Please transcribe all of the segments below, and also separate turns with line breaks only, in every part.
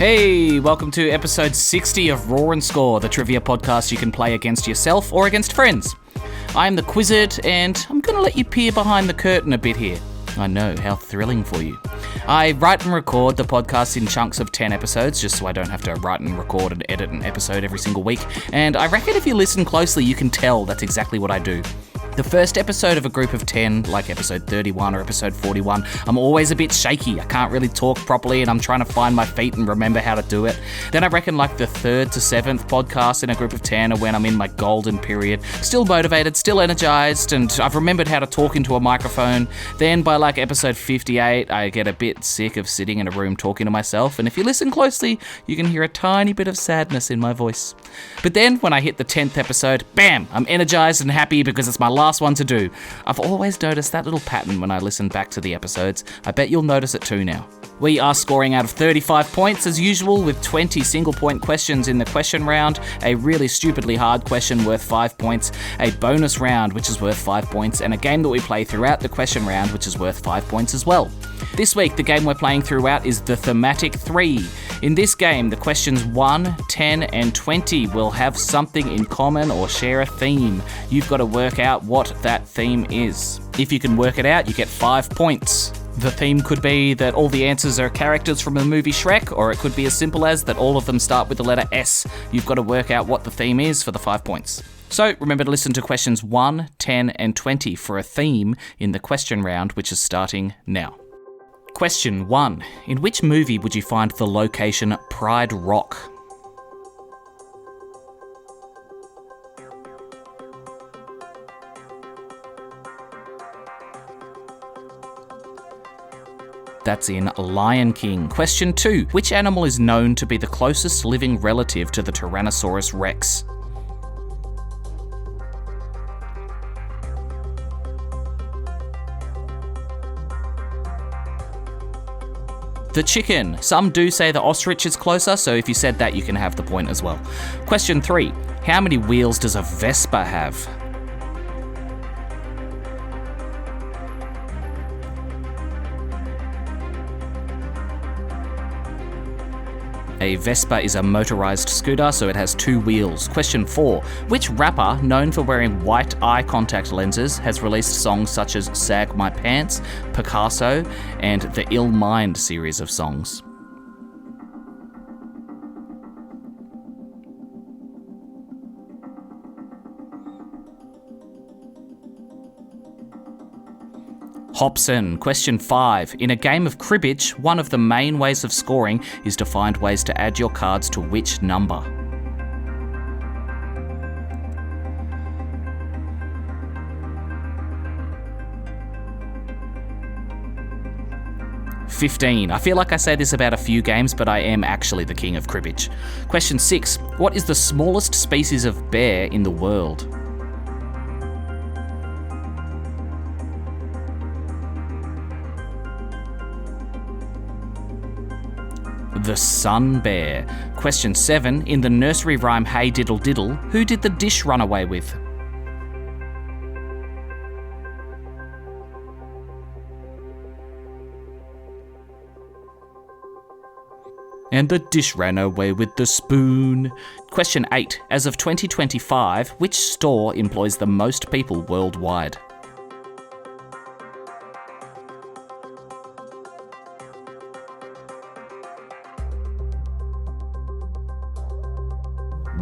Hey, welcome to episode 60 of Raw and Score, the trivia podcast you can play against yourself or against friends. I'm the Quizzard, and I'm going to let you peer behind the curtain a bit here. I know, how thrilling for you. I write and record the podcast in chunks of 10 episodes, just so I don't have to write and record and edit an episode every single week, and I reckon if you listen closely, you can tell that's exactly what I do. The first episode of a group of 10, like episode 31 or episode 41, I'm always a bit shaky. I can't really talk properly and I'm trying to find my feet and remember how to do it. Then I reckon like the 3rd to 7th podcast in a group of 10 are when I'm in my golden period, still motivated, still energized, and I've remembered how to talk into a microphone. Then by like episode 58, I get a bit sick of sitting in a room talking to myself, and if you listen closely, you can hear a tiny bit of sadness in my voice. But then when I hit the 10th episode, bam, I'm energized and happy because it's my last one to do. I've always noticed that little pattern when I listen back to the episodes. I bet you'll notice it too now. We are scoring out of 35 points as usual, with 20 single point questions in the question round, a really stupidly hard question worth 5 points, a bonus round which is worth 5 points, and a game that we play throughout the question round which is worth 5 points as well. This week the game we're playing throughout is the Thematic 3. In this game, the questions 1, 10 and 20 will have something in common or share a theme. You've got to work out what that theme is. If you can work it out, you get 5 points. The theme could be that all the answers are characters from the movie Shrek, or it could be as simple as that all of them start with the letter S. You've got to work out what the theme is for the 5 points. So remember to listen to questions 1, 10 and 20 for a theme in the question round, which is starting now. Question 1. In which movie would you find the location Pride Rock? That's in Lion King. Question 2. Which animal is known to be the closest living relative to the Tyrannosaurus Rex? The chicken. Some do say the ostrich is closer, so if you said that, you can have the point as well. Question 3. How many wheels does a Vespa have? A Vespa is a motorized scooter, so it has 2 wheels. Question 4. Which rapper, known for wearing white eye contact lenses, has released songs such as Sag My Pants, Picasso, and the Ill Mind series of songs? Hobson. Question 5. In a game of cribbage, one of the main ways of scoring is to find ways to add your cards to which number? (15). I feel like I say this about a few games, but I am actually the king of cribbage. Question 6. What is the smallest species of bear in the world? The sun bear. Question 7. In the nursery rhyme Hey Diddle Diddle, who did the dish run away with? And the dish ran away with the spoon. Question 8. As of 2025, which store employs the most people worldwide?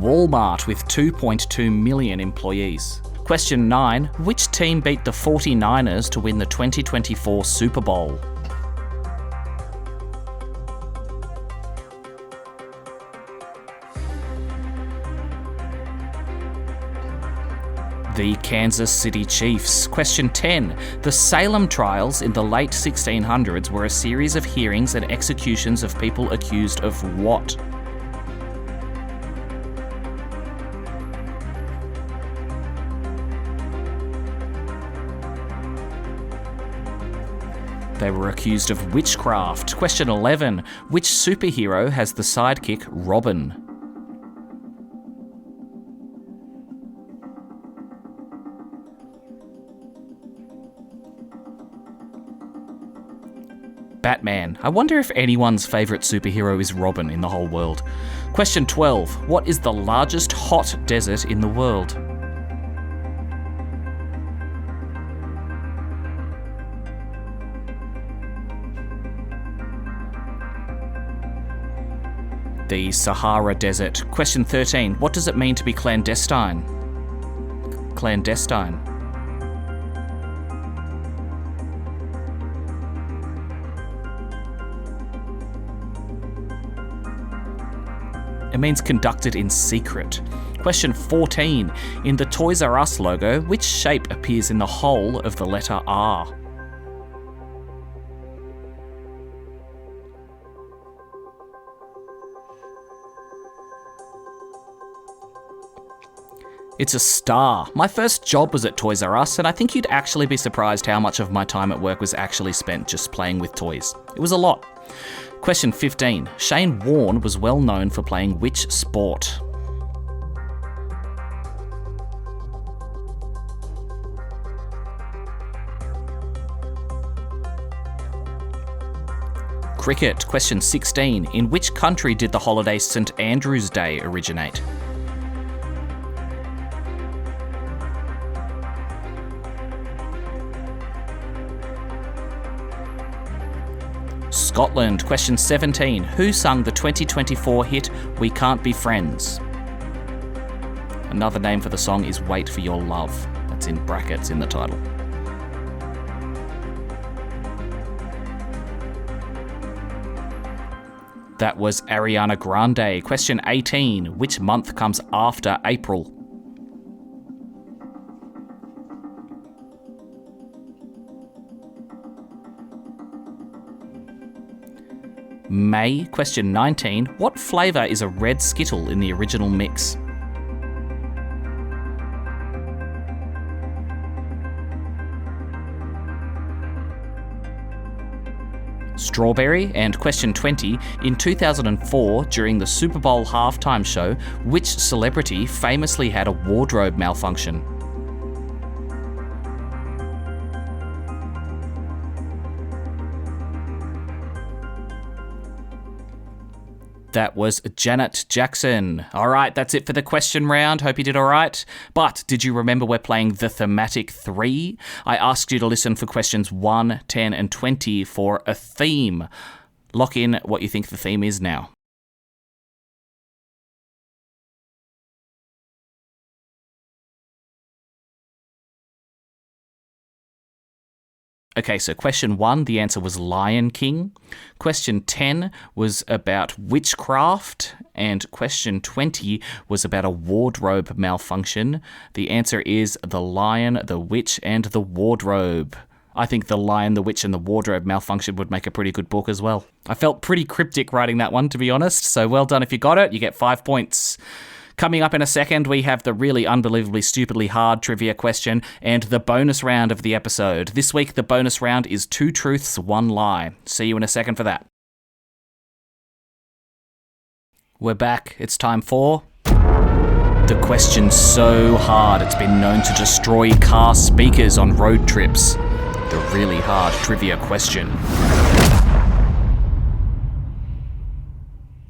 Walmart, with 2.2 million employees. Question 9. Which team beat the 49ers to win the 2024 Super Bowl? The Kansas City Chiefs. Question 10. The Salem trials in the late 1600s were a series of hearings and executions of people accused of what? They were accused of witchcraft. Question 11. Which superhero has the sidekick Robin? Batman. I wonder if anyone's favourite superhero is Robin in the whole world. Question 12. What is the largest hot desert in the world? The Sahara Desert. Question 13. What does it mean to be clandestine? Clandestine. It means conducted in secret. Question 14. In the Toys R Us logo, which shape appears in the whole of the letter R? It's a star. My first job was at Toys R Us, and I think you'd actually be surprised how much of my time at work was actually spent just playing with toys. It was a lot. Question 15. Shane Warne was well known for playing which sport? Cricket. Question 16. In which country did the holiday St. Andrew's Day originate? Scotland. Question 17. Who sung the 2024 hit We Can't Be Friends? Another name for the song is Wait for Your Love. That's in brackets in the title. That was Ariana Grande. Question 18. Which month comes after April? May. Question 19. What flavour is a red Skittle in the original mix? Strawberry. And question 20. In 2004, during the Super Bowl halftime show, which celebrity famously had a wardrobe malfunction? That was Janet Jackson. All right, that's it for the question round. Hope you did all right. But did you remember we're playing the thematic 3? I asked you to listen for questions 1, 10, and 20 for a theme. Lock in what you think the theme is now. Okay, so question 1, the answer was Lion King. Question 10 was about witchcraft. And question 20 was about a wardrobe malfunction. The answer is The Lion, the Witch, and the Wardrobe. I think The Lion, the Witch, and the Wardrobe Malfunction would make a pretty good book as well. I felt pretty cryptic writing that one, to be honest. So well done if you got it. You get 5 points. Coming up in a second, we have the really unbelievably stupidly hard trivia question and the bonus round of the episode. This week, the bonus round is 2 truths, 1 lie. See you in a second for that. We're back. It's time for the question so hard it's been known to destroy car speakers on road trips. The really hard trivia question.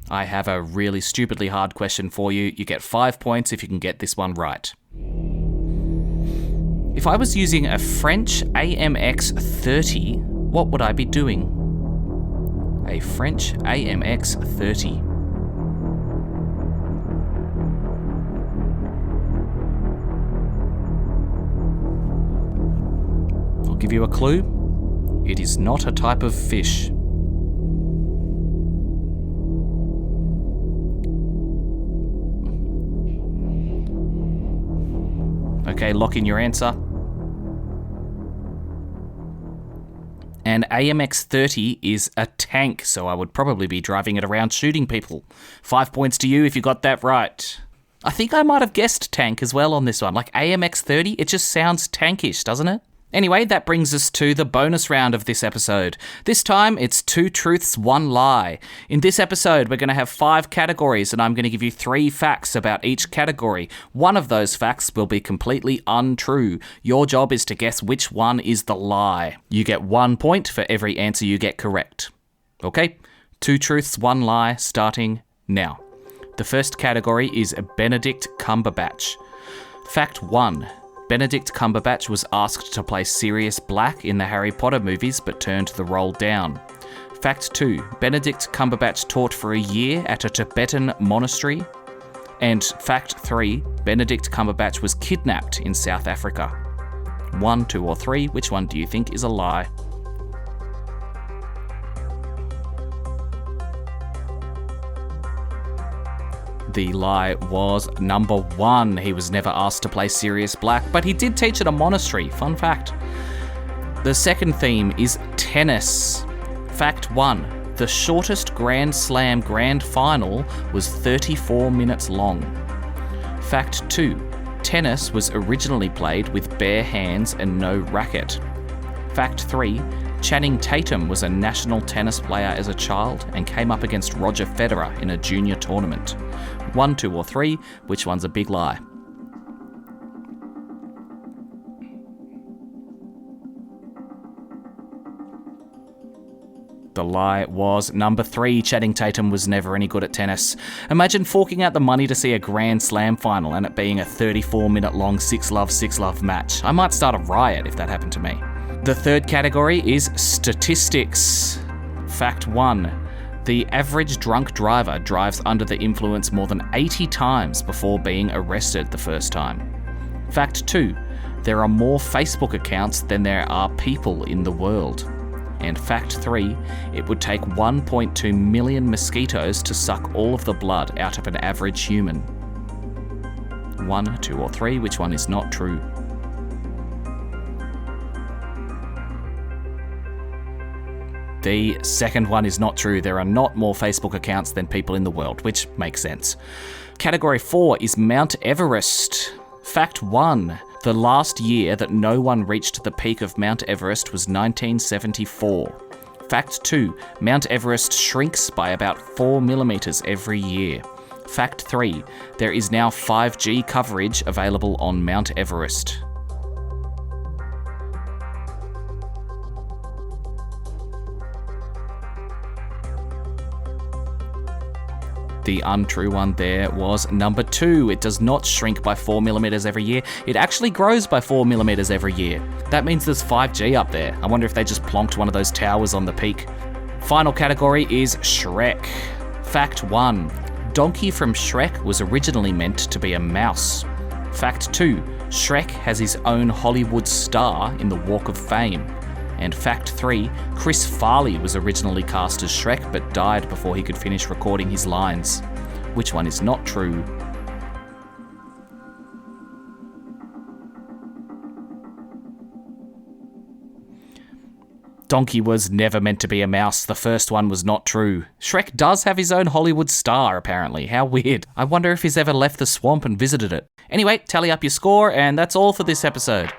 I have a really stupidly hard question for you. You get 5 points if you can get this one right. If I was using a French AMX 30, what would I be doing? A French AMX 30. I'll give you a clue. It is not a type of fish. Okay, lock in your answer. An AMX 30 is a tank, so I would probably be driving it around shooting people. 5 points to you if you got that right. I think I might have guessed tank as well on this one. Like AMX 30, it just sounds tankish, doesn't it? Anyway, that brings us to the bonus round of this episode. This time, it's 2 truths, 1 lie. In this episode, we're going to have 5 categories, and I'm going to give you 3 facts about each category. One of those facts will be completely untrue. Your job is to guess which one is the lie. You get 1 point for every answer you get correct. Okay, 2 truths, 1 lie, starting now. The first category is Benedict Cumberbatch. Fact 1. Benedict Cumberbatch was asked to play Sirius Black in the Harry Potter movies but turned the role down. Fact 2. Benedict Cumberbatch taught for a year at a Tibetan monastery. And fact 3. Benedict Cumberbatch was kidnapped in South Africa. 1, 2, or 3, which one do you think is a lie? The lie was number 1. He was never asked to play Sirius Black, but he did teach at a monastery. Fun fact. The second theme is tennis. Fact 1. The shortest Grand Slam Grand Final was 34 minutes long. Fact 2. Tennis was originally played with bare hands and no racket. Fact 3. Channing Tatum was a national tennis player as a child and came up against Roger Federer in a junior tournament. 1, 2, or 3, which one's a big lie? The lie was number 3. Channing Tatum was never any good at tennis. Imagine forking out the money to see a Grand Slam final and it being a 34-minute long 6-love match. I might start a riot if that happened to me. The third category is statistics. Fact 1. The average drunk driver drives under the influence more than 80 times before being arrested the first time. Fact 2. There are more Facebook accounts than there are people in the world. And fact 3. It would take 1.2 million mosquitoes to suck all of the blood out of an average human. 1, 2, or 3, which one is not true? The second one is not true. There are not more Facebook accounts than people in the world, which makes sense. Category 4 is Mount Everest. Fact 1. The last year that no one reached the peak of Mount Everest was 1974. Fact 2. Mount Everest shrinks by about 4 millimeters every year. Fact 3. There is now 5G coverage available on Mount Everest. The untrue one there was number 2. It does not shrink by 4 millimeters every year. It actually grows by 4 millimeters every year. That means there's 5G up there. I wonder if they just plonked one of those towers on the peak. Final category is Shrek. Fact 1. Donkey from Shrek was originally meant to be a mouse. Fact 2. Shrek has his own Hollywood star in the Walk of Fame. And fact 3, Chris Farley was originally cast as Shrek but died before he could finish recording his lines. Which one is not true? Donkey was never meant to be a mouse. The first one was not true. Shrek does have his own Hollywood star, apparently. How weird. I wonder if he's ever left the swamp and visited it. Anyway, tally up your score, and that's all for this episode.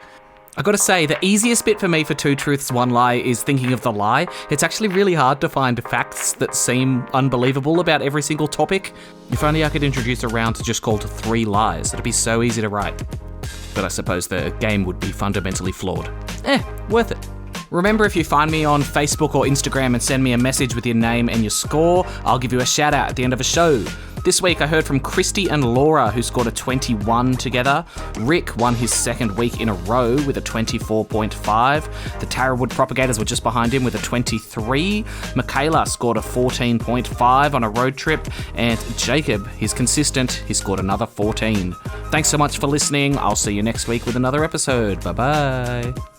I gotta say, the easiest bit for me for 2 truths, 1 lie is thinking of the lie. It's actually really hard to find facts that seem unbelievable about every single topic. If only I could introduce a round just called 3 lies. It'd be so easy to write. But I suppose the game would be fundamentally flawed. Worth it. Remember, if you find me on Facebook or Instagram and send me a message with your name and your score, I'll give you a shout out at the end of a show. This week I heard from Christy and Laura, who scored a 21 together. Rick won his second week in a row with a 24.5. The Tarawood Propagators were just behind him with a 23. Michaela scored a 14.5 on a road trip. And Jacob, he's consistent, he scored another 14. Thanks so much for listening. I'll see you next week with another episode. Bye-bye.